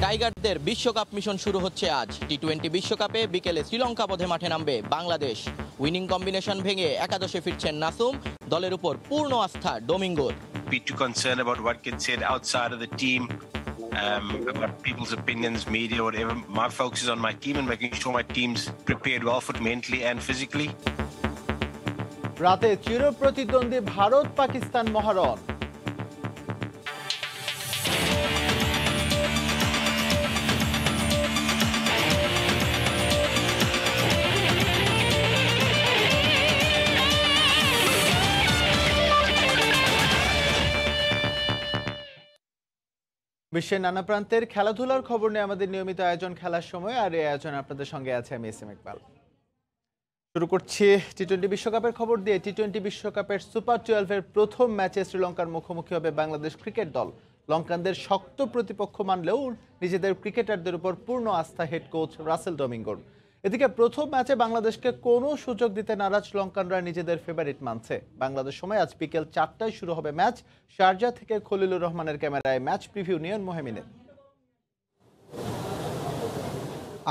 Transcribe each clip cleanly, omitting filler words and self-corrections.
টাইগারদের বিশ্বকাপ মিশন শুরু হচ্ছে আজ। টি-20 বিশ্বকাপে বিকেলে শ্রীলঙ্কা বধে মাঠে নামবে বাংলাদেশ। উইনিং কম্বিনেশন ভেঙে একাদশে ফিরছেন নাসুম, দলের উপর পূর্ণ আস্থা ডোমিঙ্গোর। Be too concerned about what gets said outside of the team, about people's opinions, media, whatever. My focus is on my team and making sure my team's prepared well for it mentally and physically. রাতে চিরপ্রতিদ্বন্দ্বী ভারত পাকিস্তান মহারণ। বিশ্বের নানা প্রান্তের খেলাধুলার খবর নিয়ে আমাদের নিয়মিত আয়োজন খেলার সময়, আর এই আয়োজন আপনাদের সঙ্গে আছে আমি এস এম ইকবাল। শুরু করছি টি-20 বিশ্বকাপের খবর দিয়ে। টি-20 বিশ্বকাপের সুপার 12-এর প্রথম ম্যাচে শ্রীলঙ্কার মুখোমুখি হবে বাংলাদেশ ক্রিকেট দল। লঙ্কানদের শক্ত প্রতিপক্ষ মানলেও নিজেদের ক্রিকেটারদের উপর পূর্ণ আস্থা হেড কোচ রাসেল ডোমিঙ্গোর। এদিকে প্রথম ম্যাচে বাংলাদেশকে কোনো সুযোগ দিতে নারাজ লঙ্কানরা নিজেদের ফেভারিট মানছে। বাংলাদেশ সময় আজ বিকেল 4টায় শুরু হবে ম্যাচ। শারজা থেকে খলিলুর রহমানের ক্যামেরায় ম্যাচ প্রিভিউ নিয়ন মোহামিনের।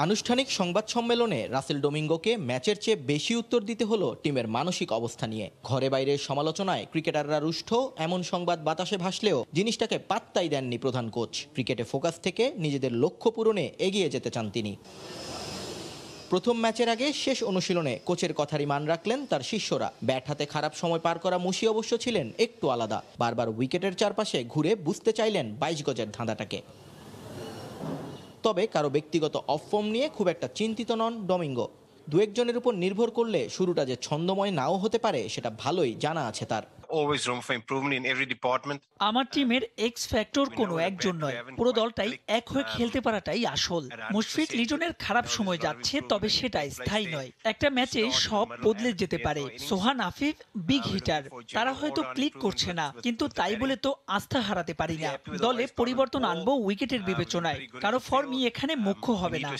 আনুষ্ঠানিক সংবাদ সম্মেলনে রাসেল ডোমিঙ্গোকে ম্যাচের চেয়ে বেশি উত্তর দিতে হলো টিমের মানসিক অবস্থা নিয়ে। ঘরে বাইরে সমালোচনায় ক্রিকেটাররা রুষ্ট, এমন সংবাদ বাতাসে ভাসলেও জিনিসটাকে পাত্তাই দেননি প্রধান কোচ। ক্রিকেটে ফোকাস থেকে নিজেদের লক্ষ্য পূরণে এগিয়ে যেতে চান তিনি। প্রথম ম্যাচের আগে শেষ অনুশীলনে কোচের কথারই মান রাখলেন তার শিষ্যরা। ব্যাট হাতে খারাপ সময় পার করা মুশি অবশ্য ছিলেন একটু আলাদা। বারবার উইকেটের চারপাশে ঘুরে বুঝতে চাইলেন 22 গজের ধাঁধাটাকে। তবে কারো ব্যক্তিগত অফ ফর্ম নিয়ে খুব একটা চিন্তিত নন ডোমিঙ্গো। দু একজনের উপর নির্ভর করলে শুরুটা যে ছন্দময় নাও হতে পারে সেটা ভালোই জানা আছে তার। Always room for improvement in every department. আমার টিমের এক্স ফ্যাক্টর কোনো একজন নয়, পুরো দলটাই এক হয়ে খেলতে পারাটাই আসল। মুশফিক লিটনের খারাপ সময় যাচ্ছে, তবে সেটা স্থায়ী নয়। একটা ম্যাচে সব বদলে যেতে পারে। সোহান আফিফ বিগ হিটার, তারা হয়তো ক্লিক করছে না, কিন্তু তাই বলে তো আস্থা হারাতে পারি না। দলে পরিবর্তন আনবো উইকেটের বিবেচনায়, কারো ফর্মই এখানে মুখ্য হবে না।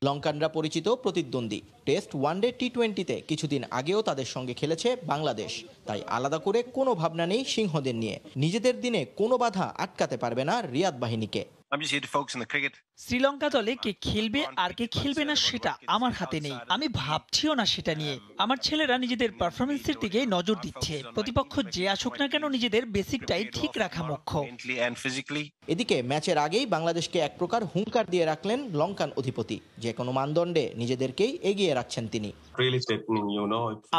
লঙ্কানরা পরিচিত প্রতিদ্বন্দ্বী। টেস্ট, ওয়ানডে, টি-20তে কিছুদিন আগেও তাদের সঙ্গে খেলেছে বাংলাদেশ। তাই আলাদা করে কোনো ভাবনা নেই সিংহদের নিয়ে। নিজেদের দিনে কোনো বাধা আটকাতে পারবে না রিয়াদ বাহিনীকে। শ্রীলঙ্কা দলে কে খেলবে আর কে খেলবে না সেটা আমার হাতে নেই, আমি ভাবছিও না সেটা নিয়ে। আমার ছেলেরা নিজেদের পারফরমেন্সের দিকে নজর দিচ্ছে। প্রতিপক্ষ যে আসুক না কেন নিজেদের বেসিকটাই ঠিক রাখা মুখ্য। এদিকে ম্যাচের আগেই বাংলাদেশকে এক প্রকার হুঙ্কার দিয়ে রাখলেন লঙ্কান অধিপতি। যে কোনো মানদণ্ডে নিজেদেরকেই এগিয়ে রাখছেন তিনি।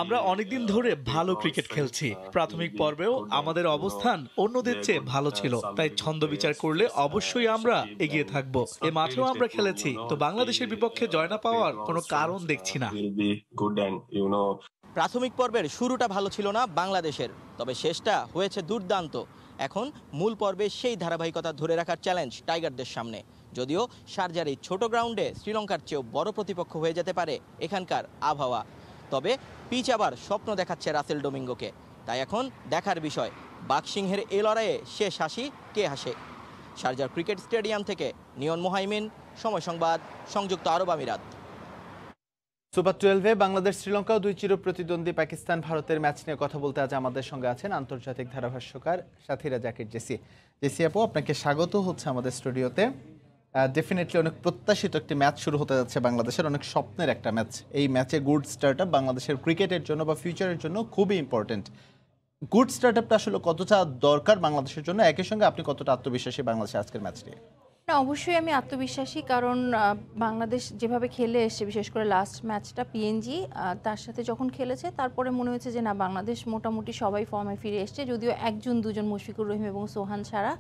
আমরা অনেকদিন ধরে ভালো ক্রিকেট খেলছি। প্রাথমিক পর্বেও আমাদের অবস্থান অন্যদের চেয়ে ভালো ছিল, তাই ছন্দ বিচার করলে অবশ্যই আমরা এগিয়ে থাকবো। এ মাঠেও আমরা খেলেছি, তো বাংলাদেশের বিপক্ষে জয় না পাওয়ার কোনো কারণ দেখছি না। প্রাথমিক পর্বের শুরুটা ভালো ছিল না বাংলাদেশের, তবে শেষটা হয়েছে দুর্দান্ত। এখন মূল পর্বে সেই ধারাবাহিকতা ধরে রাখার চ্যালেঞ্জ টাইগারদের সামনে। যদিও শারজার এই ছোট গ্রাউন্ডে শ্রীলঙ্কার চেয়েও বড় প্রতিপক্ষ হয়ে যেতে পারে এখানকার আবহাওয়া। তবে পিচ আবার স্বপ্ন দেখাচ্ছে রাসেল ডোমিঙ্গোকে। তাই এখন দেখার বিষয় বাঘসিংহের এ লড়াইয়ে শেষ হাসি কে হাসে। শারজার ক্রিকেট স্টেডিয়াম থেকে নিয়ন মোহাইমিন, সময় সংবাদ, সংযুক্ত আরব আমিরাত। সুপার 12-এ বাংলাদেশ শ্রীলঙ্কাও দুই চির প্রতিদ্বন্দ্বী পাকিস্তান ভারতের ম্যাচ নিয়ে কথা বলতে আজ আমাদের সঙ্গে আছেন আন্তর্জাতিক ধারাভাষ্যকার সাথীরা জাকির। জেসি আপু, আপনাকে স্বাগত হচ্ছে আমাদের স্টুডিওতে। ডেফিনেটলি অনেক প্রত্যাশিত একটি ম্যাচ শুরু হতে যাচ্ছে বাংলাদেশের, অনেক স্বপ্নের একটা ম্যাচ। এই ম্যাচে গুড স্টার্ট আপ বাংলাদেশের ক্রিকেটের জন্য বা ফিউচারের জন্য খুবই ইম্পর্টেন্ট। গুড স্টার্ট আপটা আসলে কতটা দরকার বাংলাদেশের জন্য, একই সঙ্গে আপনি কতটা আত্মবিশ্বাসী বাংলাদেশের আজকের ম্যাচ নিয়ে? না, অবশ্যই আমি আত্মবিশ্বাসী, কারণ বাংলাদেশ যেভাবে খেলে এসছে, বিশেষ করে লাস্ট ম্যাচটা পিএনজি তার সাথে যখন খেলেছে, তারপরে মনে হয়েছে যে না, বাংলাদেশ মোটামুটি সবাই ফর্মে ফিরে এসছে। যদিও একজন দুজন, মুশফিকুর রহিম এবং সোহান ছাড়া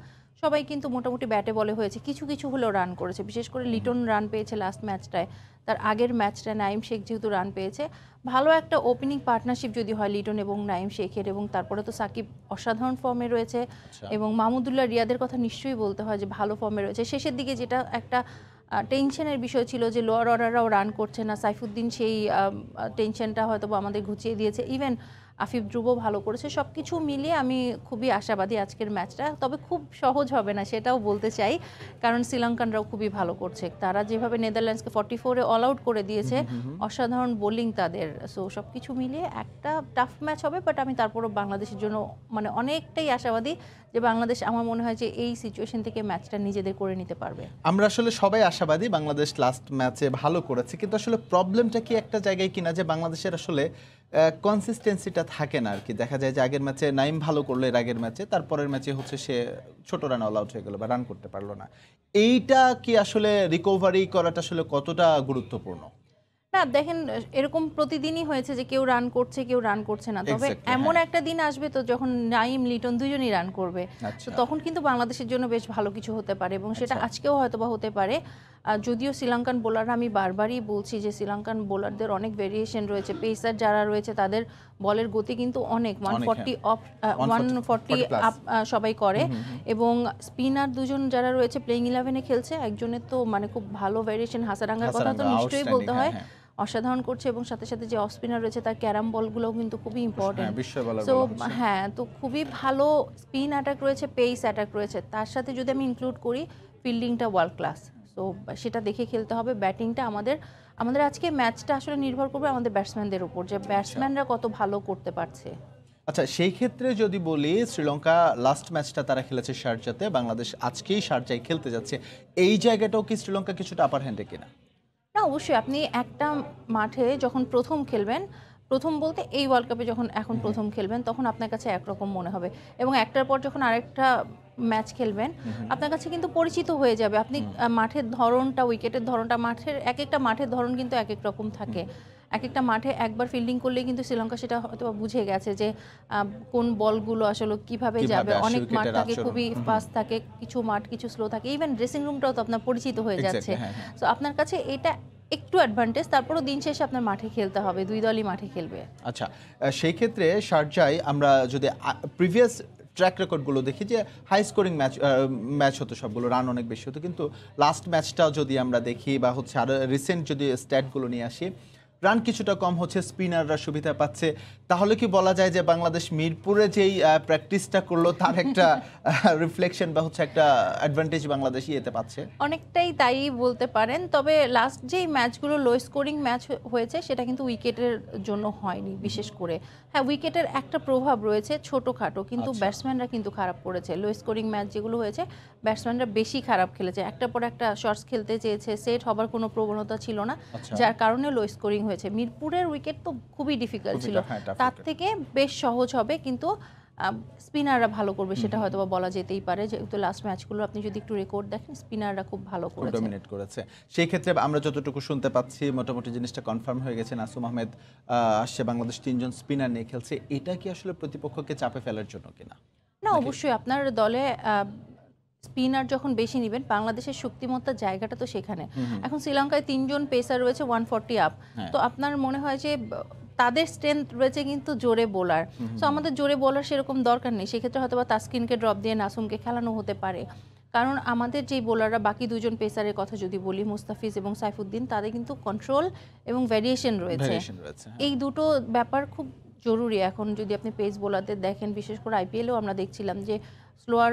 সবাই কিন্তু মোটামুটি ব্যাটে বলে হয়েছে, কিছু কিছু হলেও রান করেছে। বিশেষ করে লিটন রান পেয়েছে লাস্ট ম্যাচটায়, তার আগের ম্যাচটায় নাইম শেখ যেহেতু রান পেয়েছে। ভালো একটা ওপেনিং পার্টনারশিপ যদি হয় লিটন এবং নাইম শেখের, এবং তারপরে তো সাকিব অসাধারণ ফর্মে রয়েছে, এবং মাহমুদুল্লাহ রিয়াদের কথা নিশ্চয়ই বলতে হয় যে ভালো ফর্মে রয়েছে। শেষের দিকে যেটা একটা টেনশনের বিষয় ছিল যে লোয়ার অর্ডাররাও রান করছে না, সাইফুদ্দিন সেই টেনশনটা হয়তো আমাদের ঘুচিয়ে দিয়েছে। ইভেন আফিফ ধ্রুব ভালো করেছে। সব কিছু মিলিয়ে আমি খুবই আশাবাদী আজকের ম্যাচটা। তবে খুব সহজ হবে না সেটাও বলতে চাই, কারণ শ্রীলঙ্কানরাও খুবই ভালো করছে। তারা যেভাবে নেদারল্যান্ডসকে 44-এ অল আউট করে দিয়েছে, অসাধারণ বোলিং তাদের। সো সব কিছু মিলিয়ে একটা টাফ ম্যাচ হবে, বাট আমি তারপরও বাংলাদেশের জন্য মানে অনেকটাই আশাবাদী যে বাংলাদেশ আমার মনে হয় যে এই সিচুয়েশন থেকে ম্যাচটা নিজেদের করে নিতে পারবে। আমরা আসলে সবাই আশাবাদী বাংলাদেশ লাস্ট ম্যাচে ভালো করেছে, কিন্তু আসলে প্রবলেমটা কি একটা জায়গায় কিনা যে বাংলাদেশের আসলে কনসিস্টেন্সিটা থাকে না আর কি। দেখা যায় যে আগের ম্যাচে নাইম ভালো করলো, এর আগের ম্যাচে, তারপরের ম্যাচে হচ্ছে সে ছোট রান অল আউট হয়ে গেল বা রান করতে পারলো না। এইটা কি আসলে রিকভারি করাটা আসলে কতটা গুরুত্বপূর্ণ? না দেখেন, এরকম প্রতিদিনই হয়েছে যে কেউ রান করছে কেউ রান করছে না, তবে Exactly, এমন হ্যাঁ। একটা দিন আসবে তো যখন নাইম লিটন দুজনই রান করবে, আচ্ছা। তো তখন কিন্তু বাংলাদেশের জন্য বেশ ভালো কিছু হতে পারে এবং সেটা আচ্ছা। আজকেও হয়তোবা হতে পারে। যদিও শ্রীলঙ্কান বোলাররা, আমি বারবারই বলছি যে শ্রীলঙ্কান বোলারদের অনেক ভেরিয়েশন রয়েছে, পেসার যারা রয়েছে তাদের বলের গতি কিন্তু অনেক 140 অফ 140 আপ সবাই করে, এবং স্পিনার দুজন যারা রয়েছে প্লেইং 11-এ খেলছে, একজনের তো মানে খুব ভালো ভেরিয়েশন, হাসারাঙ্গার কথা তো হাসারাঙ্গা নিশ্চয়ই বলতে outstanding, হয়, হ্যাঁ, অসাধারণ করছে, এবং সাথে সাথে যে অফ স্পিনার রয়েছে তার ক্যারাম বলগুলোও কিন্তু খুবই ইম্পর্টেন্ট। বিশ্ব বলার সো বলা হচ্ছে। হ্যাঁ, তো খুবই ভালো স্পিন অ্যাটাক রয়েছে, পেস অ্যাটাক রয়েছে, তার সাথে যদি আমি ইনক্লুড করি ফিল্ডিংটা ওয়ার্ল্ড ক্লাস। সো সেটা দেখে খেলতে হবে। ব্যাটিংটা আমাদের আজকে ম্যাচটা আসলে নির্ভর করবে আমাদের ব্যাটসম্যানদের উপর, যে ব্যাটসম্যানরা কত ভালো করতে পারছে। আচ্ছা, সেই ক্ষেত্রে যদি বলি শ্রীলঙ্কা লাস্ট ম্যাচটা তারা খেলেছে শারজাতে, বাংলাদেশ আজকেই শারজায় খেলতে যাচ্ছে, এই জায়গাটাও কি শ্রীলঙ্কা কিছুটা আপার হ্যান্ডে কিনা? না অবশ্যই, আপনি একটা মাঠে যখন প্রথম খেলবেন, প্রথম বলতে এই ওয়ার্ল্ড কাপে যখন এখন প্রথম খেলবেন, তখন আপনার কাছে একরকম মনে হবে, এবং একটার পর যখন আরেকটা ম্যাচ খেলবেন আপনার কাছে কিন্তু পরিচিত হয়ে যাবে। আপনি মাঠের ধরনটা, উইকেটের ধরনটা, মাঠের এক একটা মাঠের ধরন কিন্তু এক এক রকম থাকে। এক একটা মাঠে একবার ফিল্ডিং করলেই কিন্তু শ্রীলঙ্কা সেটা হয়তো বুঝে গেছে যে কোন বলগুলো আসলে কিভাবে যাবে। আসে, অনেক মাঠ উইকেটের থাকে আচরণ। খুবই ফাস্ট থাকে, কিছু মাঠ কিছু স্লো থাকে, ইভেন ড্রেসিং রুমটাও তো আপনার পরিচিত হয়ে যাচ্ছে। হ্যাঁ, হ্যাঁ। সো আপনার কাছে এটা একটু অ্যাডভান্টেজ, তারপরও দিন শেষে আপনার মাঠে খেলতে হবে, দুই দলই মাঠে খেলবে। আচ্ছা, সেই ক্ষেত্রে শারজায় আমরা যদি প্রিভিয়াস ট্র্যাক রেকর্ডগুলো দেখি যে হাই স্কোরিং ম্যাচ হতো, সবগুলো রান অনেক বেশি হতো, কিন্তু লাস্ট ম্যাচটাও যদি আমরা দেখি বা হচ্ছে আরো রিসেন্ট যদি স্ট্যাটগুলো নিয়ে আসি, রান কিছুটা কম হচ্ছে, স্পিনাররা সুবিধা পাচ্ছে। তাহলে কি বলা যায় যে বাংলাদেশ মিরপুরে যেই প্র্যাকটিসটা করলো তার একটা রিফ্লেকশন বা হচ্ছে একটা অ্যাডভান্টেজ বাংলাদেশ ইয়েতে পাচ্ছে? অনেকটাই তাই বলতে পারেন, তবে লাস্ট যেই ম্যাচগুলো লো স্কোরিং ম্যাচ হয়েছে সেটা কিন্তু উইকেটের জন্য হয়নি বিশেষ করে। হ্যাঁ, উইকেটের একটা প্রভাব রয়েছে ছোটোখাটো, কিন্তু আচ্ছা। ব্যাটসম্যানরা কিন্তু খারাপ করেছে। লো স্কোরিং ম্যাচ যেগুলো হয়েছে ব্যাটসম্যানরা বেশি খারাপ খেলেছে, একটার পর একটা শর্টস খেলতে চেয়েছে, সেট হবার কোনো প্রবণতা ছিল না, আচ্ছা। যার কারণে লো স্কোরিং হয়েছে। মিরপুরের উইকেট তো খুবই ডিফিকাল্ট ছিল, হ্যাঁ, tough তার wicket। থেকে বেশ সহজ হবে, কিন্তু স্পিনাররা ভালো করবে সেটা হয়তো বা বলা যেতেই পারে, যেহেতু লাস্ট ম্যাচগুলো আপনি যদি একটু রেকর্ড দেখেন স্পিনাররা খুব ভালো করেছে, ডমিনেট করেছে। সেই ক্ষেত্রে আমরা যতটুকু শুনতে পাচ্ছি মোটামুটি জিনিসটা কনফার্ম হয়ে গেছে, নাসুম আহমেদ আসছে, বাংলাদেশ 3 জন স্পিনার নিয়ে খেলছে। এটা কি আসলে প্রতিপক্ষকে চাপে ফেলার জন্য কিনা? না অবশ্যই আপনার দলে স্পিনার যখন বেশি নেবেন, বাংলাদেশের শক্তিমত্তার জায়গাটা তো সেখানে। এখন শ্রীলঙ্কায় 3 জন পেসার রয়েছে 140 আপ, হ্যাঁ। তো আপনার মনে হয় যে তাদের স্ট্রেংথ রয়েছে কিন্তু জোরে বোলার, সো আমাদের জোরে বোলার সেরকম দরকার নেই। সেক্ষেত্রে হয়তো বা তাসকিনকে ড্রপ দিয়ে নাসুমকে খেলানো হতে পারে, কারণ আমাদের যেই বোলাররা বাকি দুজন পেসারের কথা যদি বলি, মুস্তাফিজ এবং সাইফুদ্দিন, তাদের কিন্তু কন্ট্রোল এবং ভ্যারিয়েশন রয়েছে। ভ্যারিয়েশন রয়েছে, হ্যাঁ। এই দুটো ব্যাপার খুব জরুরি। এখন যদি আপনি পেস বোলারদের দেখেন, বিশেষ করে আইপিএলেও আমরা দেখছিলাম যে স্লোয়ার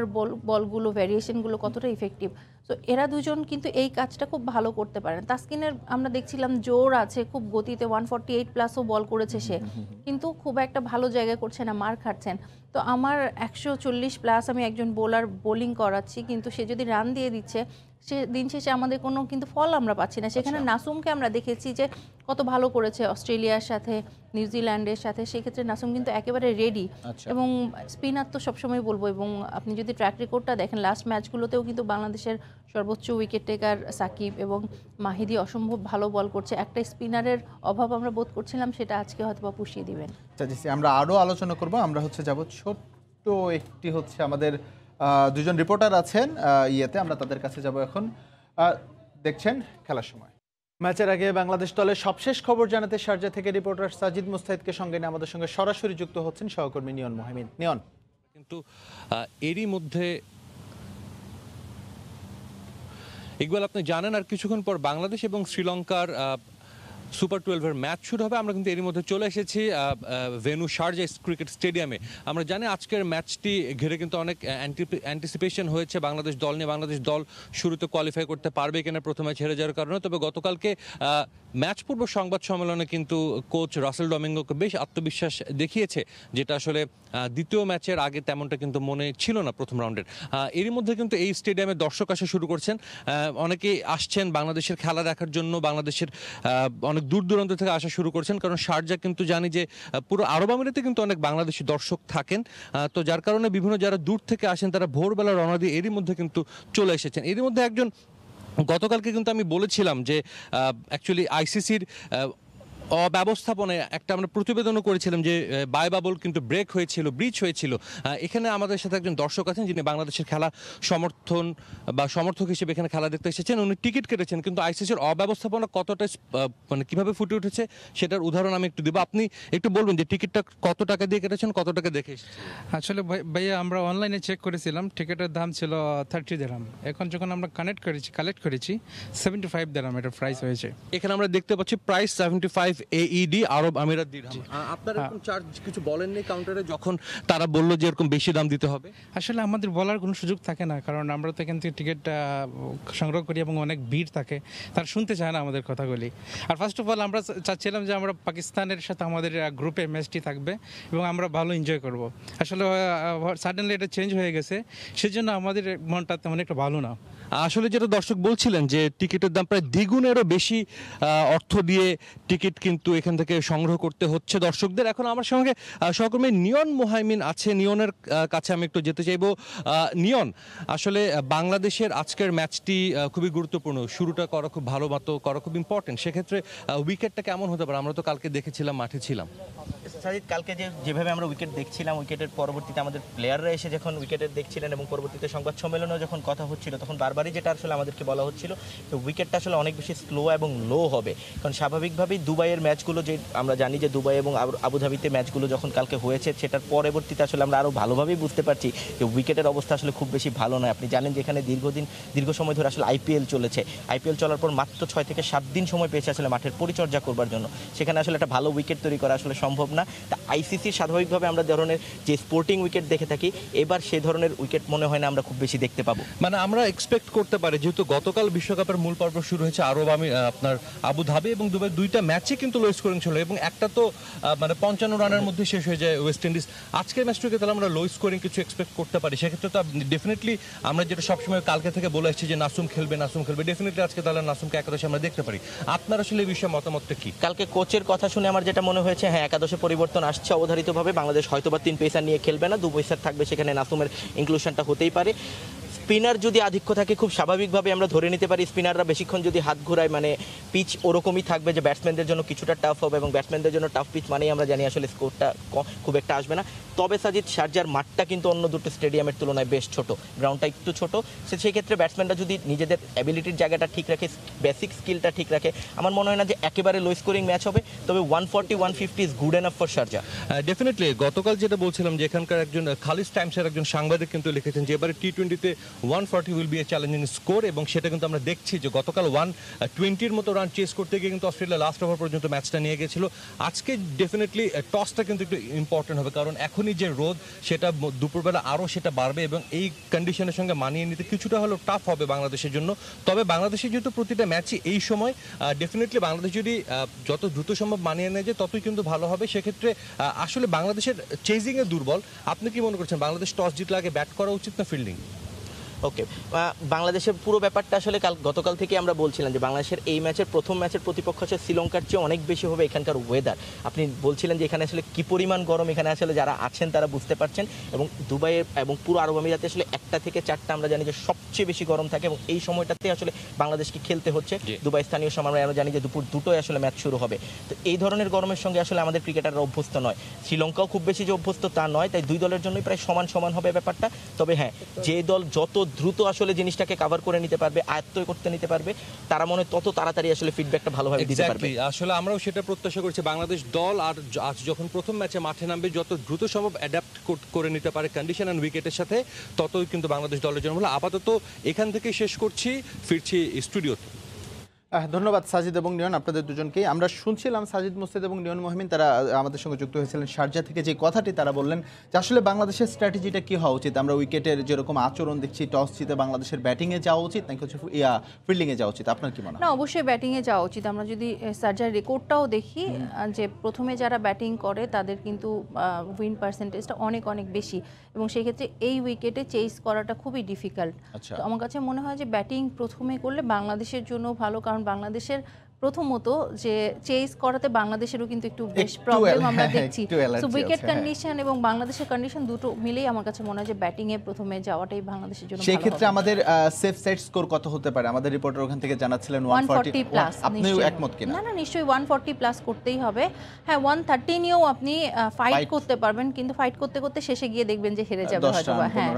বলগুলো, ভ্যারিয়েশনগুলো কতটা ইফেক্টিভ। সো এরা দুজন কিন্তু এই কাজটা খুব ভালো করতে পারেন। তাসকিনের আমরা দেখছিলাম জোর আছে, খুব গতিতে 148 প্লাসও বল করেছে সে, কিন্তু খুব একটা ভালো জায়গায় করছে না, মার খাচ্ছেন। তো আমার 140 প্লাস আমি একজন বোলার বোলিং করাচ্ছি, কিন্তু সে যদি রান দিয়ে দিচ্ছে, সে দিন শেষে আমাদের কোনো কিন্তু ফল আমরা পাচ্ছি না। সেখানে নাসুমকে আমরা দেখেছি যে কত ভালো করেছে অস্ট্রেলিয়ার সাথে, নিউজিল্যান্ডের সাথে, সেক্ষেত্রে নাসুম কিন্তু একেবারে রেডি। আচ্ছা। এবং স্পিনার তো সবসময় বলবো, এবং আপনি যদি ট্র্যাক রেকর্ডটা দেখেন লাস্ট ম্যাচগুলোতেও কিন্তু বাংলাদেশের সর্বোচ্চ উইকেট টেকার সাকিব এবং মাহিদি অসম্ভব ভালো বল করছে। একটা স্পিনারের অভাব আমরা বোধ করছিলাম, সেটা আজকে হয়তো বা পুষিয়ে দিবেন। আচ্ছা জি, আমরা আরো আলোচনা করব। আমরা হচ্ছে যাব ছোট্ট একটি হচ্ছে আমাদের দুজন রিপোর্টার আছেন ইয়েতে, আমরা তাদের কাছে যাব এখন। দেখছেন খেলার সময়। ম্যাচের আগে বাংলাদেশ দলের সবশেষ খবর জানাতে শারজা থেকে রিপোর্টার সাজিদ মুস্তাহিদকে সঙ্গে নিয়ে আমাদের সঙ্গে সরাসরি যুক্ত হচ্ছেন সহকর্মী নিয়ন মোহামিন। নিয়ন, কিন্তু এরই মধ্যে ইকবাল, আপনি জানেন আর কিছুক্ষণ পর বাংলাদেশ এবং শ্রীলঙ্কার সুপার 12-এর ম্যাচ শুরু হবে। আমরা কিন্তু এরই মধ্যে চলে এসেছি ভেন্যু শারজা ক্রিকেট স্টেডিয়ামে। আমরা জানি আজকের ম্যাচটি ঘিরে কিন্তু অনেক অ্যান্টিসিপেশন হয়েছে বাংলাদেশ দল নিয়ে। বাংলাদেশ দল শুরুতে কোয়ালিফাই করতে পারবে কিনা প্রথম ম্যাচ হেরে যাওয়ার কারণে। তবে গতকালকে ম্যাচ পূর্ব সংবাদ সম্মেলনে কিন্তু কোচ রাসেল ডমিঙ্গোকে বেশ আত্মবিশ্বাস দেখিয়েছে, যেটা আসলে দ্বিতীয় ম্যাচের আগে তেমনটা কিন্তু মনে ছিল না প্রথম রাউন্ডের। এরই মধ্যে কিন্তু এই স্টেডিয়ামে দর্শক আসা শুরু করছেন। অনেকেই আসছেন বাংলাদেশের খেলা দেখার জন্য, বাংলাদেশের অনেক দূর দূরান্ত থেকে আসা শুরু করছেন, কারণ শারজা কিন্তু জানি যে পুরো আরব আমিরাতে কিন্তু অনেক বাংলাদেশি দর্শক থাকেন। তো যার কারণে বিভিন্ন যারা দূর থেকে আসেন তারা ভোরবেলা রওনা দিয়ে এরই মধ্যে কিন্তু চলে এসেছেন। এরই মধ্যে একজন, গতকালকে কিন্তু আমি বলেছিলাম যে অ্যাকচুয়ালি আইসিসির অব্যবস্থাপনায় একটা আমরা প্রতিবেদনও করেছিলাম যে বাই বাবল কিন্তু ব্রেক হয়েছিল, ব্রিচ হয়েছিল। এখানে আমাদের সাথে একজন দর্শক আছেন যিনি বাংলাদেশের খেলা সমর্থন বা সমর্থক হিসেবে এখানে খেলা দেখতে এসেছেন। উনি টিকিট কেটেছেন, কিন্তু আইসিসির অব্যবস্থাপনা কতটা মানে কিভাবে ফুটে উঠেছে সেটার উদাহরণ আমি একটু দেবো। আপনি একটু বলবেন যে টিকিটটা কত টাকা দিয়ে কেটেছেন, কত টাকা দেখে এসেছেন? আসলে ভাইয়া আমরা অনলাইনে চেক করেছিলাম, টিকিটের দাম ছিল 30 দিরহাম। এখন যখন আমরা কালেক্ট করেছি 75 দিরহাম এটা প্রাইস হয়েছে। এখানে আমরা দেখতে পাচ্ছি প্রাইস 75 AED, আরব আমিরাত দিরহাম। আপনারা এরকম চার্জ কিছু বলেননি কাউন্টারে যখন তারা বললো যে এরকম বেশি দাম দিতে হবে? আসলে আমাদের বলার কোনো সুযোগ থাকে না, কারণ আমরা তো এখান থেকে টিকিট সংগ্রহ করি এবং অনেক ভিড় থাকে, তারা শুনতে চায় না আমাদের কথাগুলি। আর ফার্স্ট অফ অল আমরা চাচ্ছিলাম যে আমরা পাকিস্তানের সাথে আমাদের গ্রুপে ম্যাচটি থাকবে এবং আমরা ভালো এনজয় করব। আসলে সাডেনলি এটা চেঞ্জ হয়ে গেছে, সেজন্য আমাদের মনটা তেমন একটা ভালো না। আসলে যেটা দর্শক বলছিলেন যে টিকিটের দাম প্রায় দ্বিগুণেরও বেশি অর্থ দিয়ে টিকিট কিন্তু এখান থেকে সংগ্রহ করতে হচ্ছে দর্শকদের। এখন আমার সঙ্গে সহকর্মী নিয়ন মোহাইমিন আছে, নিয়নের কাছে আমি একটু যেতে চাইবো। নিয়ন, আসলে বাংলাদেশের আজকের ম্যাচটি খুবই গুরুত্বপূর্ণ, শুরুটা করা খুব ভালো মতো করা খুব ইম্পর্টেন্ট। সেক্ষেত্রে উইকেটটা কেমন হতে পারে? আমরা তো কালকে দেখেছিলাম, মাঠে ছিলাম। সাজিদ, কালকে যেভাবে আমরা উইকেট দেখছিলাম, উইকেটের পরবর্তীতে আমাদের প্লেয়াররা এসে যখন উইকেটের দেখছিলেন এবং পরবর্তীতে সংবাদ সম্মেলনেও যখন কথা হচ্ছিল, তখন বারবারই যেটা আসলে আমাদেরকে বলা হচ্ছিল যে উইকেটটা আসলে অনেক বেশি স্লো এবং লো হবে। কারণ স্বাভাবিকভাবেই দুবাইয়ের ম্যাচগুলো, যে আমরা জানি যে দুবাই এবং আবুধাবিতে ম্যাচগুলো যখন কালকে হয়েছে, সেটার পরবর্তীতে আসলে আমরা আরও ভালোভাবেই বুঝতে পারছি যে উইকেটের অবস্থা আসলে খুব বেশি ভালো নয়। আপনি জানেন যে এখানে দীর্ঘ সময় ধরে আসলে আইপিএল চলেছে। আইপিএল চলার পর মাত্র 6 থেকে 7 দিন সময় পেয়েছে আসলে মাঠের পরিচর্যা করবার জন্য। সেখানে আসলে একটা ভালো উইকেট তৈরি করা আসলে সম্ভব না। তা আইসিসির স্বাভাবিকভাবে আমরা ধরনের যে স্পোর্টিং উইকেট দেখে থাকি, এবার সেই ধরনের উইকেট মনে হয় না আমরা খুব বেশি দেখতে পাবো। মানে আমরা এক্সপেক্ট করতে পারি, যেহেতু গতকাল বিশ্বকাপের মূল পর্ব শুরু হয়েছে আপনার আবুধাবি এবং দুবাই, দুইটা ম্যাচই কিন্তু লো স্কোরিং ছিল এবং একটা তো মানে 55 রানের মধ্যে শেষ হয়ে যায় ওয়েস্ট ইন্ডিজ। আজকের ম্যাচটাকে তাহলে আমরা লো স্কোরিং কিছু এক্সপেক্ট করতে পারি? সেক্ষেত্রে তো ডেফিনেটলি আমরা যেটা সবসময় কালকে থেকে বলে আসছি যে নাসুম খেলবে, ডেফিনেটলি আজকে তাহলে নাসুমকে একাদশে আমরা দেখতে পারি। আপনার আসলে এই বিষয়ে মতামতটা কি? কালকে কোচের কথা শুনে আমার যেটা মনে হয়েছে, হ্যাঁ, একাদশে পরিবর্তন আসছে অবধারিতভাবে। বাংলাদেশ হয়তোবা 3 পেসার নিয়ে খেলবে না, 2 পেসার থাকবে, সেখানে নাসুমের ইনক্লুশনটা হতেই পারে। স্পিনার যদি আধিক্য থাকে, খুব স্বাভাবিকভাবে আমরা ধরে নিতে পারি স্পিনাররা বেশিক্ষণ যদি হাত ঘোরায়, মানে পিচ ওরকমই থাকবে যে ব্যাটসম্যানদের জন্য কিছুটা টাফ হবে, এবং ব্যাটসম্যানদের জন্য টাফ পিচ মানেই আমরা জানি আসলে স্কোরটা খুব একটা আসবে না। তবে সাজিদ, শারজার মাঠটা কিন্তু অন্য দুটো স্টেডিয়ামের তুলনায় বেশ ছোট, গ্রাউন্ডটা একটু ছোট। সেই ক্ষেত্রে ব্যাটসম্যানরা যদি নিজেদের অ্যাবিলিটির জায়গাটা ঠিক রাখে, বেসিক স্কিলটা ঠিক রাখে, আমার মনে হয় না যে একেবারে লো স্কোরিং ম্যাচ হবে। তবে 140-150 is good enough for Sharjah. Definitely গতকাল যেটা বলছিলাম যে এখানকার একজন খালিজ টাইমসের একজন সাংবাদিক কিন্তু লিখেছেন যে এবারে টি-20তে 140 will B A challenging score, এবং সেটা কিন্তু আমরা দেখছি যে গতকাল 120-র মতো রান চেস করতে গিয়ে কিন্তু অস্ট্রেলিয়া লাস্ট ওভার পর্যন্ত ম্যাচটা নিয়ে গেছিল। আজকে ডেফিনেটলি টসটা কিন্তু একটু ইম্পর্টেন্ট হবে, কারণ এখনই যে রোদ সেটা দুপুরবেলা আরও সেটা বাড়বে এবং এই কন্ডিশনের সঙ্গে মানিয়ে নিতে কিছুটা হলেও টাফ হবে বাংলাদেশের জন্য। তবে বাংলাদেশের যেহেতু প্রতিটা ম্যাচই এই সময়, ডেফিনেটলি বাংলাদেশ যদি যত দ্রুত সম্ভব মানিয়ে নেয় যায় ততই কিন্তু ভালো হবে। সেক্ষেত্রে আসলে বাংলাদেশের চেজিংয়ে দুর্বল। আপনি কি মনে করছেন বাংলাদেশ টস জিতলে আগে ব্যাট করা উচিত না ফিল্ডিং? ওকে, বাংলাদেশের পুরো ব্যাপারটা আসলে গতকাল থেকে আমরা বলছিলাম যে বাংলাদেশের এই প্রথম ম্যাচের প্রতিপক্ষ হচ্ছে শ্রীলঙ্কার চেয়ে অনেক বেশি হবে এখানকার ওয়েদার। আপনি বলছিলেন যে এখানে আসলে কি পরিমাণ গরম, এখানে আসলে যারা আছেন তারা বুঝতে পারছেন। এবং দুবাইয়ের এবং পুরো আরব আমিরাতে আসলে 1টা থেকে 4টা আমরা জানি যে সবচেয়ে বেশি গরম থাকে, এবং এই সময়টাতে আসলে বাংলাদেশকে খেলতে হচ্ছে। দুবাই স্থানীয় সময় আমরা জানি যে দুপুর 2টোয় আসলে ম্যাচ শুরু হবে। তো এই ধরনের গরমের সঙ্গে আসলে আমাদের ক্রিকেটাররা অভ্যস্ত নয়। শ্রীলঙ্কাও খুব বেশি যে অভ্যস্ত তা নয়, তাই দুই দলের জন্যই প্রায় সমান হবে ব্যাপারটা। তবে হ্যাঁ, যে দল যত দ্রুত আসলে জিনিসটাকে কভার করে নিতে পারবে, আয়ত্ত করতে নিতে পারবে, তারা মনে তত তাড়াতাড়ি আসলে ফিডব্যাকটা ভালোভাবে দিতে পারবে। আসলে আমরাও সেটা প্রত্যাশা করছি বাংলাদেশ দল, আর আজ যখন প্রথম ম্যাচে মাঠে নামবে যত দ্রুত সম্ভব অ্যাডাপ্ট করে নিতে পারে কন্ডিশন অ্যান্ড উইকেটের সাথে, ততই কিন্তু বাংলাদেশ দলের জন্য ভালো। আপাতত এখান থেকে শেষ করছি, ফিরছি স্টুডিওতে। ধন্যবাদ সাজিদ এবং নিয়ন, আপনাদের দুজনকেই। আমরা শুনছিলাম সাজিদ মুস্তাহিদ এবং নিয়ন মোহামিন, তারা আমাদের সঙ্গে যুক্ত হয়েছিলেন শারজা থেকে। যে কথাটি তারা বললেন যে আসলে বাংলাদেশের স্ট্র্যাটেজিটা কি হওয়া উচিত, আমরা উইকেটের যেরকম আচরণ দেখছি, টস জিতে বাংলাদেশের ব্যাটিংয়ে যাওয়া উচিত নাকি হচ্ছে ফিল্ডিংয়ে যাওয়া উচিত, আপনার কি মনে হয়? না, অবশ্যই ব্যাটিংয়ে যাওয়া উচিত। আমরা যদি সার্জার রেকর্ডটাও দেখি, যে প্রথমে যারা ব্যাটিং করে তাদের কিন্তু উইন পার্সেন্টেজটা অনেক অনেক বেশি, এবং সেই ক্ষেত্রে এই উইকেটে চেস করাটা খুবই ডিফিকাল্ট। তো আমার কাছে মনে হয় যে ব্যাটিং প্রথমে করলে বাংলাদেশের জন্য ভালো, কারণ বাংলাদেশের প্রথমত যে চেস করাতে বাংলাদেশেরও কিন্তু একটু বেশ প্রবলেম আমরা দেখছি। সো উইকেট কন্ডিশন এবং বাংলাদেশের কন্ডিশন দুটো মিলেই আমার কাছে মনে হয় যে ব্যাটিং এ প্রথমে যাওয়াটাই বাংলাদেশের জন্য ভালো। সেই ক্ষেত্রে আমাদের সেফ সাইড স্কোর কত হতে পারে? আমাদের রিপোর্টার ওখান থেকে জানাচ্ছিলেন 140 প্লাস। আপনিও একমত কিনা? না, নিশ্চয়ই 140 প্লাস করতেই হবে। হ্যাঁ, 130 নিয়েও আপনি ফাইট করতে পারবেন, কিন্তু ফাইট করতে করতে শেষে গিয়ে দেখবেন যে হেরে যাবে হয়তো বা। হ্যাঁ,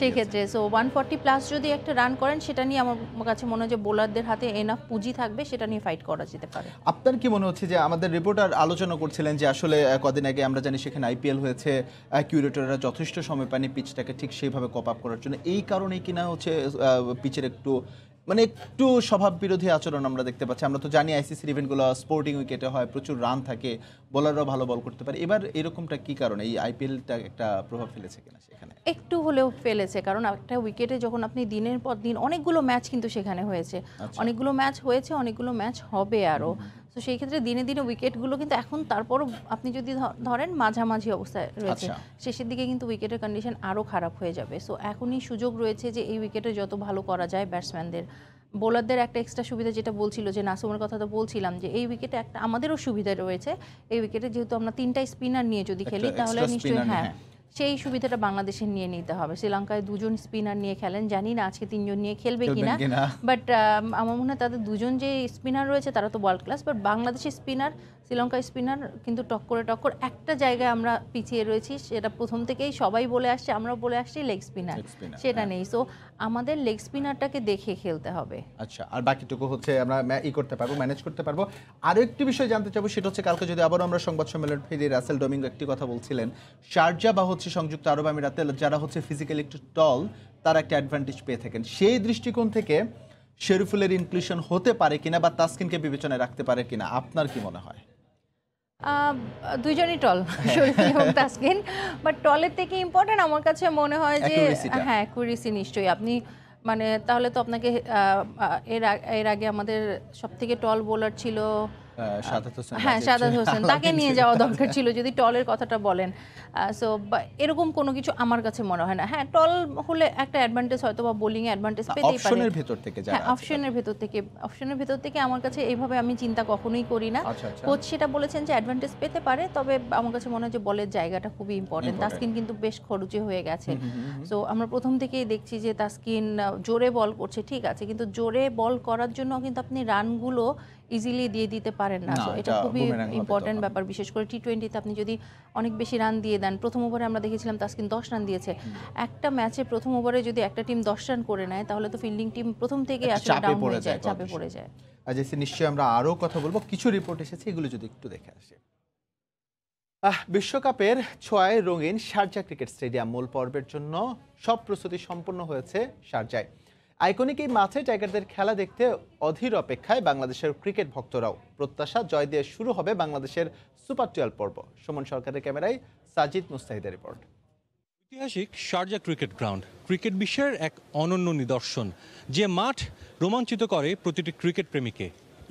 সেই ক্ষেত্রে সো 140 প্লাস যদি একটা রান করেন, সেটা নিয়ে আমার কাছে মনে হয় যে বোলারদের হাতে এনাফ পুঁজি থাকবে, সেটা নিয়ে ফাইট করা যেতে পারে। আপনার কি মনে হচ্ছে যে আমাদের রিপোর্টার আলোচনা করছিলেন যে আসলে কদিন আগে আমরা জানি সেখানে আইপিএল হয়েছে, কিউরেটররা যথেষ্ট সময় পায়নি পিচটাকে ঠিক সেইভাবে কপ আপ করার জন্য, এই কারণেই কিনা হচ্ছে পিচের একটু স্বভাব বিরোধী আচরণ আমরা দেখতে পাচ্ছি। আমরা তো জানি আইসিসির ইভেন্টগুলো স্পোর্টিং উইকেটে হয়, প্রচুর রান থাকে, বোলাররাও ভালো বল করতে পারে। এবার এরকমটা কি কারণে, এই আইপিএলটা একটা প্রভাব ফেলেছে কিনা সেখানে? একটু হলেও ফেলেছে, কারণ একটা উইকেটে যখন আপনি দিনের পর দিন অনেকগুলো ম্যাচ কিন্তু সেখানে হয়েছে, অনেকগুলো ম্যাচ হবে আরও। তো সেই ক্ষেত্রে দিনে দিনে উইকেটগুলো কিন্তু এখন, তারপরও আপনি যদি ধরেন মাঝামাঝি অবস্থায় রয়েছে, শেষের দিকে কিন্তু উইকেটের কন্ডিশন আরও খারাপ হয়ে যাবে। সো এখনই সুযোগ রয়েছে যে এই উইকেটে যত ভালো করা যায় ব্যাটসম্যানদের। বোলারদের একটা এক্সট্রা সুবিধা যেটা বলছিল, যে নাসুমের কথা তো বলছিলাম, যে এই উইকেটে একটা আমাদেরও সুবিধা রয়েছে। এই উইকেটে যেহেতু আমরা 3টা স্পিনার নিয়ে যদি খেলি, তাহলে নিশ্চয়ই সেই সুবিধাটা বাংলাদেশের নিয়ে নিতে হবে। শ্রীলঙ্কায় 2জন স্পিনার নিয়ে খেলেন, জানি না আজকে 3জন নিয়ে খেলবে কিনা, বাট আমার মনে হয় তাদের 2জন যে স্পিনার রয়েছে তারা তো ওয়ার্ল্ড ক্লাস। বাট বাংলাদেশের স্পিনার, শ্রীলঙ্কার স্পিনার কিন্তু টক্কর একটা জায়গায় আমরা পিছিয়ে রয়েছি, সেটা প্রথম থেকেই সবাই বলে আসছে, আমরাও বলে আসছি, লেগ স্পিনার, সেটা নেই। সো আমাদের লেগ স্পিনারটাকে দেখে খেলতে হবে। আচ্ছা, আর বাকিটুকু হচ্ছে আমরা করতে পারবো, ম্যানেজ করতে পারবো। আরও একটি বিষয় জানতে চাবো, সেটা হচ্ছে কালকে যদি আবারও আমরা সংবাদ সম্মেলন ফিরি, রাসেল ডোমিঙ্গো একটি কথা বলছিলেন, শারজা বা হচ্ছে সংযুক্ত আরব আমিরাতে যারা হচ্ছে ফিজিক্যালি একটু টল, তারা একটা অ্যাডভান্টেজ পেয়ে থাকেন। সেই দৃষ্টিকোণ থেকে শরীফুলের ইনক্লুশন হতে পারে কিনা বা তাসকিনকে বিবেচনায় রাখতে পারে কিনা, আপনার কি মনে হয়? দুইজনই টল, শরীফুল এবং তাসকিন, বাট টলের থেকে ইম্পর্টেন্ট আমার কাছে মনে হয় যে অ্যাকুরেসি। নিশ্চয়ই আপনি তাহলে তো আপনাকে এর আগে আমাদের সবথেকে টল বোলার ছিল শাহাদাত হোসেন, তাকে নিয়ে যাওয়া দরকার ছিল যদি টলের কথাটা বলেন। সো এরকম কোনো কিছু আমার কাছে মনে হয় না। হ্যাঁ, টল হলে একটা অ্যাডভান্টেজ হয়তো বা বোলিং অ্যাডভান্টেজ পেতেই পারে অপশনের ভেতর থেকে আমার কাছে এইভাবে আমি চিন্তা কখনোই করি না। কোচ সেটা বলেছেন যে অ্যাডভান্টেজ পেতে পারে, তবে আমার কাছে মনে হয় যে বলের জায়গাটা খুবই ইম্পর্টেন্ট। তাসকিন কিন্তু বেশ খরুচে হয়ে গেছে। সো আমরা প্রথম থেকেই দেখছি যে তাসকিন জোরে বল করছে, ঠিক আছে, কিন্তু জোরে বল করার জন্য কিন্তু আপনি রানগুলো ইজিলি দিয়ে দিতে পারেন না। এটা খুবই ইম্পর্টেন্ট ব্যাপার, বিশেষ করে টি-20তে আপনি যদি অনেক বেশি রান দিয়ে দেন। প্রথম ওভারে আমরা দেখেছিলাম তাসকিন 10 রান দিয়েছে। একটা ম্যাচে প্রথম ওভারে যদি একটা টিম 10 রান করে নেয়, তাহলে তো ফিল্ডিং টিম প্রথম থেকে আসলে ডাউন হয়ে যায়, চাপে পড়ে যায়। নিশ্চয়ই আমরা আরও কথা বলবো, কিছু রিপোর্ট এসেছে, এগুলো যদি একটু দেখে আসি। বিশ্বকাপের ছোঁয়ায় রঙিন শারজা ক্রিকেট স্টেডিয়াম মূল পর্বের জন্য সব প্রস্তুতি সম্পন্ন হয়েছে শারজায়। আইকনিক এই মাঠে টাইগারদের খেলা দেখতে অধীর অপেক্ষায় বাংলাদেশের ক্রিকেট ভক্তরাও। প্রত্যাশা, জয় দিয়ে শুরু হবে বাংলাদেশের সুপার 12 পর্ব। সুমন সরকারের ক্যামেরায় সাজিদ মুস্তাহিদের রিপোর্ট। ঐতিহাসিক শারজা ক্রিকেট গ্রাউন্ড ক্রিকেট বিশ্বের এক অনন্য নিদর্শন, যে মাঠ রোমাঞ্চিত করে প্রতিটি ক্রিকেট প্রেমীকে।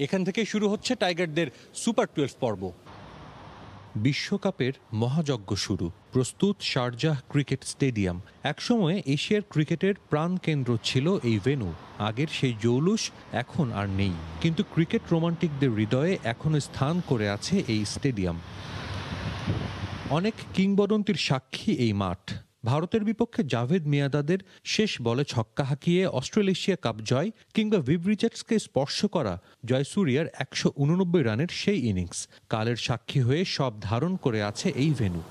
এখান থেকে শুরু হচ্ছে টাইগারদের সুপার 12 পর্ব। বিশ্বকাপের মহাযজ্ঞ শুরু, প্রস্তুত শারজাহ ক্রিকেট স্টেডিয়াম। একসময়ে এশিয়ার ক্রিকেটের প্রাণকেন্দ্র ছিল এই ভেন্যু। আগের সেই জৌলুস এখন আর নেই, কিন্তু ক্রিকেট রোমান্টিকদের হৃদয়ে এখনো স্থান করে আছে এই স্টেডিয়াম। অনেক কিংবদন্তির সাক্ষী এই মাঠ। ভারতের বিপক্ষে জাভেদ মিয়াঁদাদের শেষ বলে ছক্কা হাঁকিয়ে অস্ট্রেলেশিয়া কাপ জয়, কিংবা ভিভ রিচার্ডসকে স্পর্শ করা জয়সূরিয়ার 189 রানের সেই ইনিংস কালের সাক্ষী হয়ে সব ধারণ করে আছে এই ভেন্যু।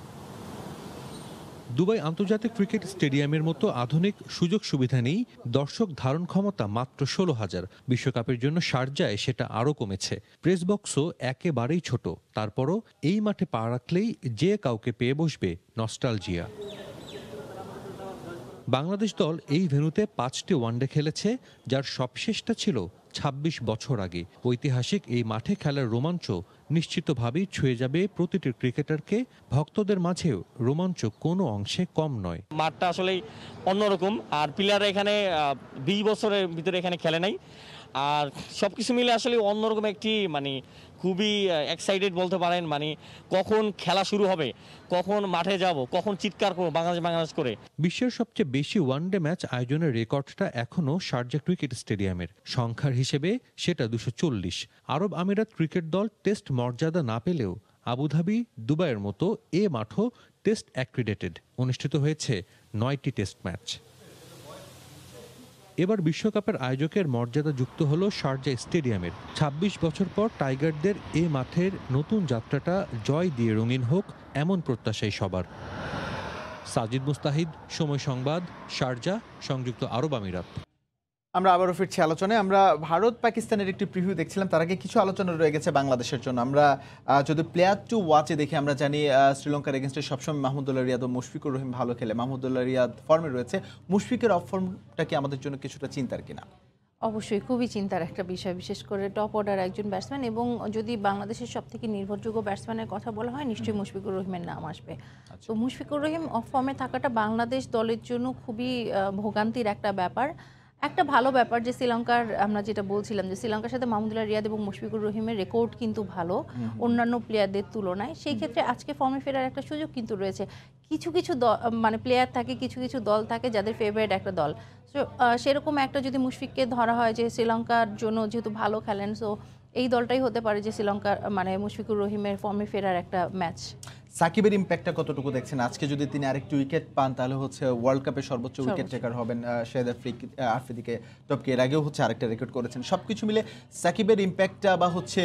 দুবাই আন্তর্জাতিক ক্রিকেট স্টেডিয়ামের মতো আধুনিক সুযোগ সুবিধা নেই, দর্শক ধারণ ক্ষমতা মাত্র 16,000। বিশ্বকাপের জন্য শারজায় সেটা আরও কমেছে। প্রেস বক্সও একেবারেই ছোট। তারপরও এই মাঠে পা রাখলেই যে কাউকে পেয়ে বসবে নস্টালজিয়া। বাংলাদেশ দল এই ভেন্যুতে 5টি ওয়ানডে খেলেছে, যার সবশেষটা ছিল ২৬ বছর আগে। ঐতিহাসিক এই মাঠে খেলার রোমাঞ্চ নিশ্চিতভাবেই ছুঁয়ে যাবে প্রতিটি ক্রিকেটারকে। ভক্তদের মাঝেও রোমাঞ্চ কোনো অংশে কম নয়। মাঠটা আসলেই অন্যরকম, আর প্লেয়াররা এখানে 20 বছরের ভিতরে এখানে খেলে নাই, আর সবকিছু মিলে আসলে অন্যরকম একটি মানে খুবই এক্সাইটেড বলতে পারেন। মানে কখন খেলা শুরু হবে, কখন মাঠে যাব, কখন চিৎকার করবো বাংলাদেশ করে। বিশ্বের সবচেয়ে বেশি ওয়ানডে ম্যাচ আয়োজনের রেকর্ডটা এখনও শারজা ক্রিকেট স্টেডিয়ামের। সংখ্যার হিসেবে সেটা 240। আরব আমিরাত ক্রিকেট দল টেস্ট মর্যাদা না পেলেও আবুধাবি, দুবাইয়ের মতো এ মাঠও টেস্ট অ্যাক্রিডেটেড। অনুষ্ঠিত হয়েছে 9টি টেস্ট ম্যাচ। এবার বিশ্বকাপের আয়োজকের মর্যাদা যুক্ত হলো শারজা স্টেডিয়ামের। 26 বছর পর টাইগারদের এ মাঠের নতুন যাত্রাটা জয় দিয়ে রঙিন হোক, এমন প্রত্যাশাই সবার। সাজিদ মুস্তাহিদ, সময় সংবাদ, শারজা, সংযুক্ত আরব আমিরাত। আমরা আবারও ফিরছি আলোচনায়। আমরা ভারত পাকিস্তানের একটি প্রিভিউ দেখছিলাম, তার আগে কিছু আলোচনা রয়ে গেছে বাংলাদেশের জন্য। আমরা যদি প্লেয়ার টু ওয়াচে দেখি, আমরা জানি শ্রীলঙ্কার এগেনস্টে সবসময় মাহমুদুল্লাহ রিয়াদ ও মুশফিকুর রহিম ভালো খেলে। মাহমুদুল্লাহ রিয়াদ ফর্মে রয়েছে, মুশফিকের অফ ফর্মটা কি আমাদের জন্য কিছুটা চিন্তার কিনা? অবশ্যই খুবই চিন্তার একটা বিষয়, বিশেষ করে টপ অর্ডার একজন ব্যাটসম্যান, এবং যদি বাংলাদেশের সব থেকে নির্ভরযোগ্য ব্যাটসম্যানের কথা বলা হয় নিশ্চয়ই মুশফিকুর রহিমের নাম আসবে। তো মুশফিকুর রহিম অফ ফর্মে থাকাটা বাংলাদেশ দলের জন্য খুবই ভোগান্তির একটা ব্যাপার। একটা ভালো ব্যাপার যে শ্রীলঙ্কার, আমরা যেটা বলছিলাম যে শ্রীলঙ্কার সাথে মাহমুদুল্লাহ রিয়াদ এবং মুশফিকুর রহিমের রেকর্ড কিন্তু ভালো অন্যান্য প্লেয়ারদের তুলনায়। সেই ক্ষেত্রে আজকে ফর্মে ফেরার একটা সুযোগ কিন্তু রয়েছে। কিছু কিছু মানে প্লেয়ার থাকে, কিছু কিছু দল থাকে যাদের ফেভারিট একটা দল। সো সেরকম একটা যদি মুশফিককে ধরা হয় যে শ্রীলঙ্কার জন্য যেহেতু ভালো খেলেন, সো এই দলটাই হতে পারে যে শ্রীলঙ্কার মানে মুশফিকুর রহিমের ফর্মে ফেরার একটা ম্যাচ। সাকিবের ইম্প্যাক্টটা কতটুকু দেখছেন? আজকে যদি তিনি আরেকটু উইকেট পান তাহলে হচ্ছে ওয়ার্ল্ড কাপের সর্বোচ্চ উইকেট টেকার হবেন। শাহিদ আফ্রিদিকে টপকে এর আগেও হচ্ছে আরেকটা রেকর্ড করেছেন। সবকিছু মিলে সাকিবের ইম্প্যাক্টটা বা হচ্ছে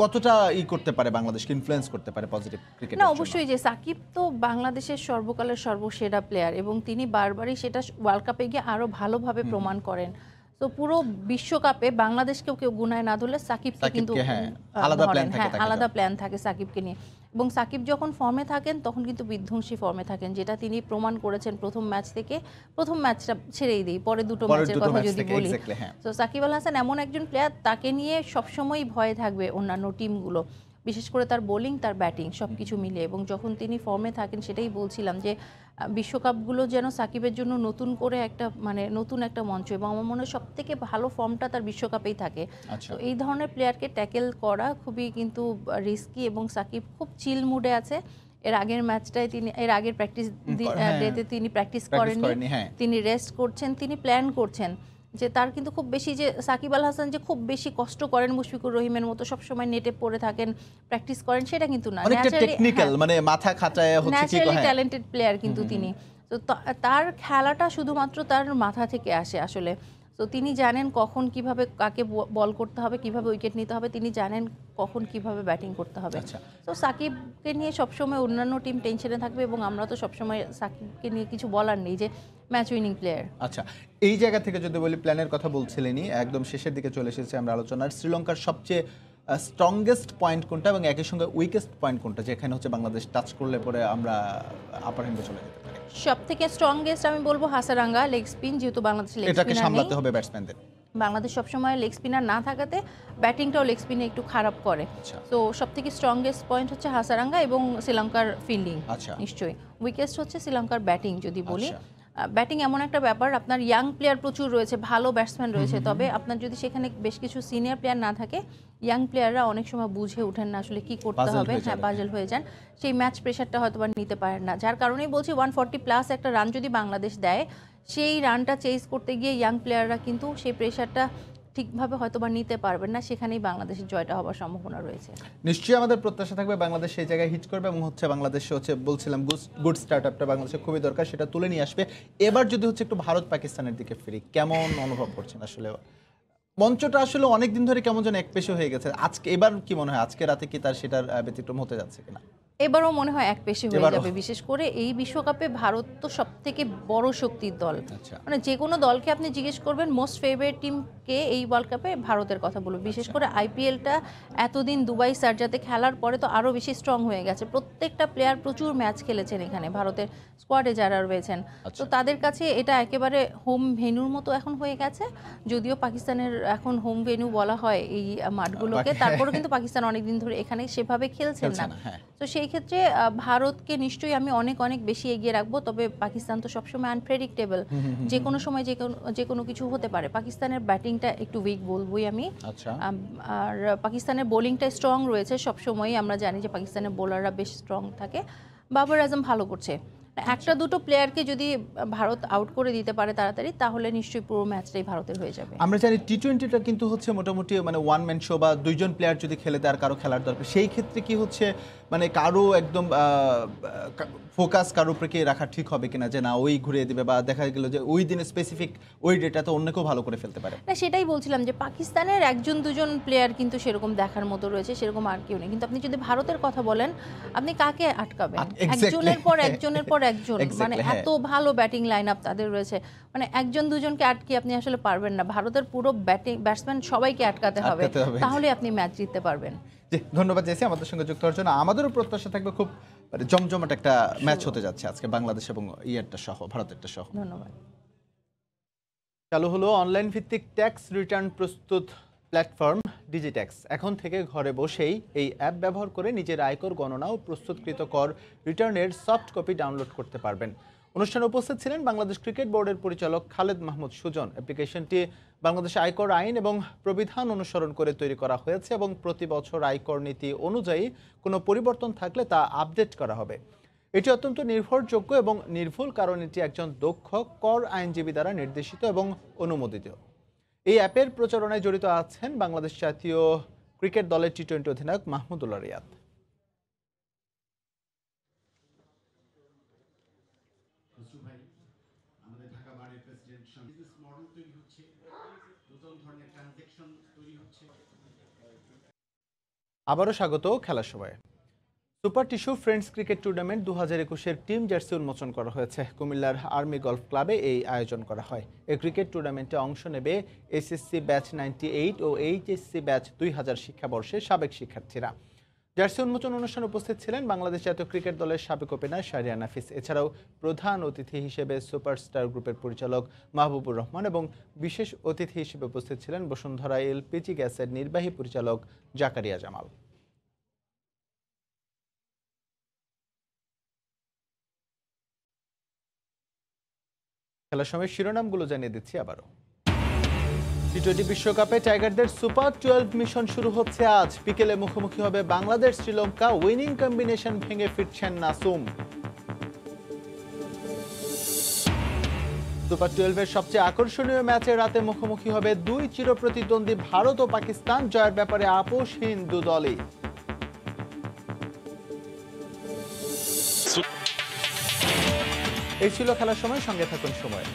কতটা করতে পারে, বাংলাদেশকে ইনফ্লুয়েন্স করতে পারে পজিটিভ ক্রিকেট? না, অবশ্যই যে সাকিব তো বাংলাদেশের সর্বকালের সর্বসেরা প্লেয়ার, এবং তিনি বারবারই সেটা ওয়ার্ল্ড কাপে গিয়ে আরো ভালোভাবে প্রমাণ করেন। তো পুরো বিশ্বকাপে বাংলাদেশকেও কেউ গুনায় না ধরলে সাকিবকে কিন্তু আলাদা প্ল্যান থাকে সাকিবকে নিয়ে। এবং সাকিব যখন ফর্মে থাকেন তখন কিন্তু বিধ্বংসী ফর্মে থাকেন, যেটা তিনি প্রমাণ করেছেন প্রথম ম্যাচ থেকে। প্রথম ম্যাচটা ছেড়েই দিই, পরে দুটো ম্যাচের কথা যদি বলি, তো সাকিব আল হাসান এমন একজন প্লেয়ার, তাকে নিয়ে সবসময় ভয়ে থাকবে অন্যান্য টিমগুলো, বিশেষ করে তার বোলিং, তার ব্যাটিং সবকিছু মিলে। এবং যখন তিনি ফর্মে থাকেন, সেটাই বলছিলাম যে বিশ্বকাপগুলো যেন সাকিবের জন্য নতুন করে একটা মানে নতুন একটা মঞ্চ, এবং আমার মনে হয় সব থেকে ভালো ফর্মটা তার বিশ্বকাপেই থাকে। তো এই ধরনের প্লেয়ারকে ট্যাকেল করা খুবই কিন্তু রিস্কি, এবং সাকিব খুব চিল মুডে আছে। এর আগের ম্যাচটায় তিনি, এর আগের প্র্যাকটিস ডেতে তিনি প্র্যাকটিস করেননি, তিনি রেস্ট করছেন, তিনি প্ল্যান করছেন যে তার কিন্তু খুব বেশি, যে সাকিব আল হাসান যে খুব বেশি কষ্ট করেন মুশফিকুর রহিমের মতো সবসময় নেটে পড়ে থাকেন, প্র্যাকটিস করেন, সেটা কিন্তু না। মানে মাথা খাটায় হচ্ছে, ন্যাচারালি ট্যালেন্টেড প্লেয়ার কিন্তু তিনি। তো তার খেলাটা শুধুমাত্র তার মাথা থেকে আসে আসলে। তো তিনি জানেন কখন কিভাবে কাকে বল করতে হবে, কিভাবে উইকেট নিতে হবে, তিনি জানেন কখন কিভাবে ব্যাটিং করতে হবে। তো সাকিবকে নিয়ে সবসময় অন্যান্য টিম টেনশনে থাকবে, এবং আমরা তো সবসময় সাকিবকে নিয়ে কিছু বলার নেই, যে ম্যাচ উইনিং প্লেয়ার। আচ্ছা, এই জায়গা থেকে যদি বলি, প্ল্যানের কথা বলছিলেনই, একদম শেষের দিকে চলে এসেছে আমরা আলোচনার। শ্রীলঙ্কার সবচেয়ে স্ট্রংগেস্ট পয়েন্ট কোনটা এবং একই সঙ্গে উইকেস্ট পয়েন্ট কোনটা, যেখানে হচ্ছে বাংলাদেশ টাচ করলে পরে আমরা আপার হ্যান্ডে চলে যেতে পারি? সব থেকে স্ট্রংগেস্ট আমি বলবো হাসারাঙ্গা, লেগ স্পিন, যেহেতু বাংলাদেশ লেগ স্পিনার নেই, এটাকে সামলাতে হবে ব্যাটসম্যানদের। বাংলাদেশ সবসময় লেগ স্পিনার না থাকাতে ব্যাটিংটাও লেগ স্পিনে একটু খারাপ করে। তো সব থেকে স্ট্রংগেস্ট পয়েন্ট হচ্ছে হাসারাঙ্গা এবং শ্রীলঙ্কার ফিল্ডিং। নিশ্চয়ই উইকেস্ট হচ্ছে শ্রীলঙ্কার ব্যাটিং। যদি বলি ব্যাটিং এমন একটা ব্যাপার, আপনার ইয়াং প্লেয়ার প্রচুর রয়েছে, ভালো ব্যাটসম্যান রয়েছে, তবে আপনার যদি সেখানে বেশ কিছু সিনিয়র প্লেয়ার না থাকে, ইয়াং প্লেয়াররা অনেক সময় বুঝে ওঠেন না আসলে কি করতে হবে, বাজেল হয়ে যান, সেই ম্যাচ প্রেশারটা হয়তো বা নিতে পারেন না। যার কারণেই বলছি 140+ একটা রান যদি বাংলাদেশ দেয়, সেই রানটা চেজ করতে গিয়ে ইয়াং প্লেয়াররা কিন্তু সেই প্রেশারটা ঠিকভাবে হয়তো বা নিতে পারবেন না, সেখানেই বাংলাদেশের জয়টা হওয়ার সম্ভাবনা রয়েছে। নিশ্চয়ই আমাদের প্রত্যাশা থাকবে বাংলাদেশ সেই জায়গায় হিট করবে, এবং হচ্ছে বাংলাদেশে হচ্ছে বলছিলাম গুড স্টার্টআপটা বাংলাদেশে খুবই দরকার, সেটা তুলে নিয়ে আসবে। এবার যদি হচ্ছে একটু ভারত পাকিস্তানের দিকে ফিরি, কেমন অনুভব করছেন আসলে? মঞ্চটা আসলে অনেকদিন ধরে কেমন যেন একপেশে হয়ে গেছে। আজকে এবার কি মনে হয়, আজকে রাতে কি তার সেটার ব্যতিক্রম হতে যাচ্ছে কিনা? এবারও মনে হয় এক পেশে হয়ে এবারও? যাবে, বিশেষ করে এই বিশ্বকাপে ভারত তো সব থেকে বড় শক্তির দল। আচ্ছা। মানে যে কোনো দলকে আপনি জিজ্ঞেস করবেন মোস্ট ফেভারিট টিম কে, এই ওয়ার্ল্ড কাপে ভারতের কথা বলবো। বিশেষ করে আইপিএলটা এতদিন দুবাই সার্জাতে খেলার পরে তো আরও বেশি স্ট্রং হয়ে গেছে। প্রত্যেকটা প্লেয়ার প্রচুর ম্যাচ খেলেছেন এখানে, ভারতের স্কোয়াডে যারা রয়েছেন। তো তাদের কাছে এটা একেবারে হোম ভেন্যুর মতো এখন হয়ে গেছে। যদিও পাকিস্তানের এখন হোম ভেন্যু বলা হয় এই মাঠগুলোকে, তারপরেও কিন্তু পাকিস্তান অনেকদিন ধরে এখানে সেভাবে খেলছেন না। তো সেই ক্ষেত্রে ভারতকে নিশ্চয়ই আমি অনেক অনেক বেশি এগিয়ে রাখবো। তবে পাকিস্তান তো সবসময় আনপ্রেডিক্টেবল, যে কোনো সময় যে কোনো কিছু হতে পারে। পাকিস্তানের ব্যাটিংটা একটু উইক বলবোই আমি। আর পাকিস্তানের বোলিংটা স্ট্রং রয়েছে সবসময়ই, আমরা জানি যে পাকিস্তানের বোলাররা বেশ স্ট্রং থাকে। বাবর আজম ভালো করছে। একটা দুটো প্লেয়ারকে যদি ভারত আউট করে দিতে পারে তাড়াতাড়ি, তাহলে নিশ্চয়ই পুরো ম্যাচটাই ভারতের হয়ে যাবে। আমরা জানি টি-20টা কিন্তু হচ্ছে মোটামুটি মানে ওয়ান ম্যান শো, বা দুইজন প্লেয়ার যদি খেলে তার কারো খেলার দরকার। সেই ক্ষেত্রে কি হচ্ছে মানে কারো একদম ফোকাস কারো উপরে কি রাখা ঠিক হবে কিনা, যে না ওই ঘুরিয়ে দিবে, বা দেখা গেল যে ওই দিনে স্পেসিফিক ওই ডেটাতে অন্য কেউ ভালো করে ফেলতে পারে। না, সেটাই বলছিলাম যে পাকিস্তানের একজন দুজন প্লেয়ার কিন্তু সেরকম দেখার মতো রয়েছে, সেরকম আর কেউ নেই। কিন্তু আপনি যদি ভারতের কথা বলেন, আপনি কাকে আটকাবেন? একজনের পর একজন, মানে এত ভালো ব্যাটিং লাইন আপ তাদের রয়েছে, মানে একজন দুজনকে আটকে আপনি আসলে পারবেন না। ভারতের পুরো ব্যাটসম্যান সবাইকে আটকাতে হবে, তাহলে আপনি ম্যাচ জিততে পারবেন। জি, ধন্যবাদ জেসি আমাদের সঙ্গে যুক্ত হওয়ার জন্য। আমাদেরও প্রত্যাশা থাকবে খুব জমজমাট একটা ম্যাচ হতে যাচ্ছে আজকে, বাংলাদেশ এবং ইয়েরটা সহ, ভারতেরটা সহ। ধন্যবাদ। চালু হলো অনলাইন ভিত্তিক ট্যাক্স রিটার্ন প্রস্তুত প্ল্যাটফর্ম ডিজিট্যাক্স। এখন থেকে ঘরে বসেই এই অ্যাপ ব্যবহার করে নিজের আয়কর গণনা ও প্রস্তুতকৃত কর রিটার্নের সফট কপি ডাউনলোড করতে পারবেন। অনুষ্ঠানে উপস্থিত ছিলেন বাংলাদেশ ক্রিকেট বোর্ডের পরিচালক খালেদ মাহমুদ সুজন। অ্যাপ্লিকেশনটি বাংলাদেশ আয়কর আইন এবং প্রবিধান অনুসরণ করে তৈরি করা হয়েছে এবং প্রতি বছর আয়কর নীতি অনুযায়ী কোনো পরিবর্তন থাকলে তা আপডেট করা হবে। এটি অত্যন্ত নির্ভরযোগ্য এবং নির্ভুল, কারণ এটি একজন দক্ষ কর আইনজীবী দ্বারা নির্দেশিত এবং অনুমোদিত। এই অ্যাপের প্রচারণায় জড়িত আছেন বাংলাদেশ জাতীয় ক্রিকেট দলের টি-20 অধিনায়ক মাহমুদুল্লাহ রিয়াদ। আবারও স্বাগত খেলার সময়। Super tissue friends cricket tournament 2021-এর টিম জার্সি উন্মোচন করা হয়েছে। কুমিল্লার আর্মি গলফ ক্লাবে এই আয়োজন করা হয়। এই ক্রিকেট টুর্নামেন্টে অংশ নেবে এসএসসি ব্যাচ 98 ও এইচএসসি ব্যাচ 2000 শিক্ষাবর্ষের সাবেক শিক্ষার্থীরা। জার্সি উন্মোচন অনুষ্ঠানে উপস্থিত ছিলেন বাংলাদেশ জাতীয় ক্রিকেট দলের সাবেক ওপেনার শাহরিয়ার নাফিস। এছাড়াও প্রধান অতিথি হিসেবে সুপারস্টার গ্রুপের পরিচালক মাহবুবুর রহমান এবং বিশেষ অতিথি হিসেবে উপস্থিত ছিলেন বসুন্ধরা এলপিজি গ্যাসের নির্বাহী পরিচালক জাকারিয়া জামাল। খেলার সময় শিরোনামগুলো জানিয়ে দিচ্ছি আবারও। টি-20 বিশ্বকাপে টাইগারদের সুপার 12 মিশন শুরু হচ্ছে আজ। বিকেলে মুখোমুখি হবে বাংলাদেশ শ্রীলঙ্কা। উইনিং কম্বিনেশন ভেঙে ফিরছেন নাসুম। সুপার 12-এর সবচেয়ে আকর্ষণীয় ম্যাচে রাতে মুখোমুখি হবে দুই চিরপ্রতিদ্বন্দ্বী ভারত ও পাকিস্তান। জয়ের ব্যাপারে আপোষহীন দু দলই। এই ছিল খেলার সময়, সঙ্গে থাকুন সময়।